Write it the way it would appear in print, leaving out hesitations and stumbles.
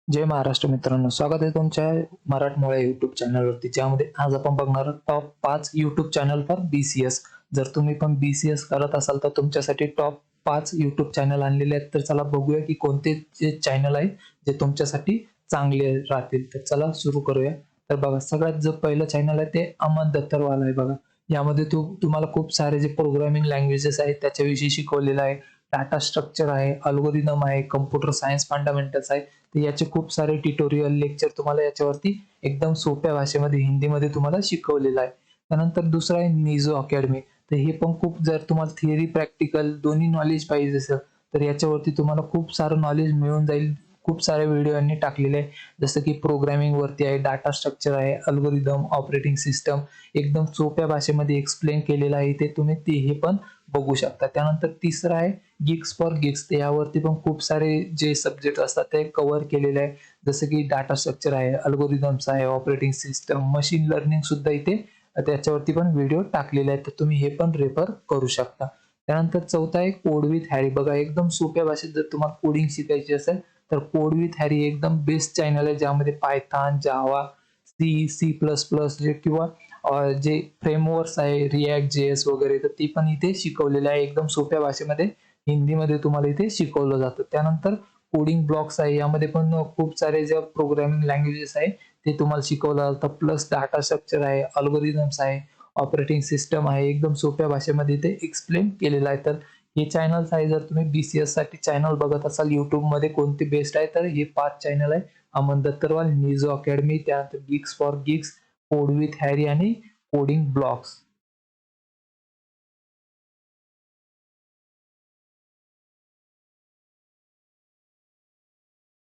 जय महाराष्ट्र मित्रांनो, स्वागत आहे तुमच्या मराठमोळ्या युट्यूब चॅनलवरती, ज्यामध्ये आज आपण बघणार आहोत top 5 YouTube channel for BCS. जर तुम्ही पण BCS करत असाल तर तुमच्यासाठी टॉप 5 युट्यूब चॅनल आणलेले आहेत. तर चला बघूया की कोणते जे चॅनल आहे जे तुमच्यासाठी चांगले राहतील. तर चला सुरू करूया. तर बघा, सगळ्यात जो पहिलं चॅनल आहे ते अमन दत्तरवाला आहे. बघा, यामध्ये तुम्हाला खूप सारे जे प्रोग्रामिंग लँग्वेजेस आहेत त्याच्याविषयी शिकवलेलं आहे. डाटा स्ट्रक्चर आहे, अल्गोरिदम आहे, कम्प्युटर सायन्स फंडामेंटल्स आहे. तर याचे खूप सारे ट्युटोरियल लेक्चर तुम्हाला याच्यावरती एकदम सोप्या भाषेमध्ये हिंदीमध्ये तुम्हाला शिकवलेलं आहे. त्यानंतर दुसरं आहे निझो अकॅडमी. तर हे पण खूप, जर तुम्हाला थिअरी प्रॅक्टिकल दोन्ही नॉलेज पाहिजे असेल तर याच्यावरती तुम्हाला खूप सारं नॉलेज मिळून जाईल. खूप सारे व्हिडिओ यांनी टाकलेले आहे, जसं की प्रोग्रामिंग वरती आहे, डाटा स्ट्रक्चर आहे, अल्गोरिदम, ऑपरेटिंग सिस्टम एकदम सोप्या भाषेमध्ये एक्सप्लेन केलेलं आहे. ते तुम्ही हे पण बघू शकता. त्यानंतर तिसरं आहे गिग्स फॉर गिग्स. यावरती पण खूप सारे जे सब्जेक्ट असतात ते कव्हर केलेले आहे, जसं की डाटा स्ट्रक्चर आहे, अल्गोरिदम्स आहे, ऑपरेटिंग सिस्टम, मशीन लर्निंग सुद्धा इथे त्याच्यावरती पण व्हिडिओ टाकलेले आहेत. तर तुम्ही हे पण रेफर करू शकता. त्यानंतर चौथा आहे कोड विथ हॅरी. बघा, एकदम सोप्या भाषेत जर तुम्हाला कोडिंग शिकायची असेल तर कोड विथ हॅरी एकदम बेस्ट चॅनल आहे, ज्यामध्ये पायथॉन, जावा, सी प्लस प्लस जे किंवा जे फ्रेमवर्क्स आहे, रिॲक्ट JS वगैरे, तर ते पण इथे शिकवलेले आहे. एकदम सोप्या भाषेमध्ये हिंदीमध्ये तुम्हाला इथे शिकवलं जातं. त्यानंतर कोडिंग ब्लॉक्स आहे, यामध्ये पण खूप सारे जे प्रोग्रामिंग लँग्वेजेस आहे ते तुम्हाला शिकवलं जातं. प्लस डाटा स्ट्रक्चर आहे, अल्गोरिदम्स आहे, ऑपरेटिंग सिस्टम आहे, एकदम सोप्या भाषेमध्ये ते एक्सप्लेन केलेलं आहे. तर हे चॅनल्स आहे, जर तुम्ही BCS साठी चॅनल बघत असाल यूट्यूबमध्ये कोणते बेस्ट आहे तर हे 5 चॅनल आहे. अमन दत्तरवाल, निझो अकॅडमी, त्यानंतर gigs for gigs, code with Harry आणि कोडिंग ब्लॉक्स.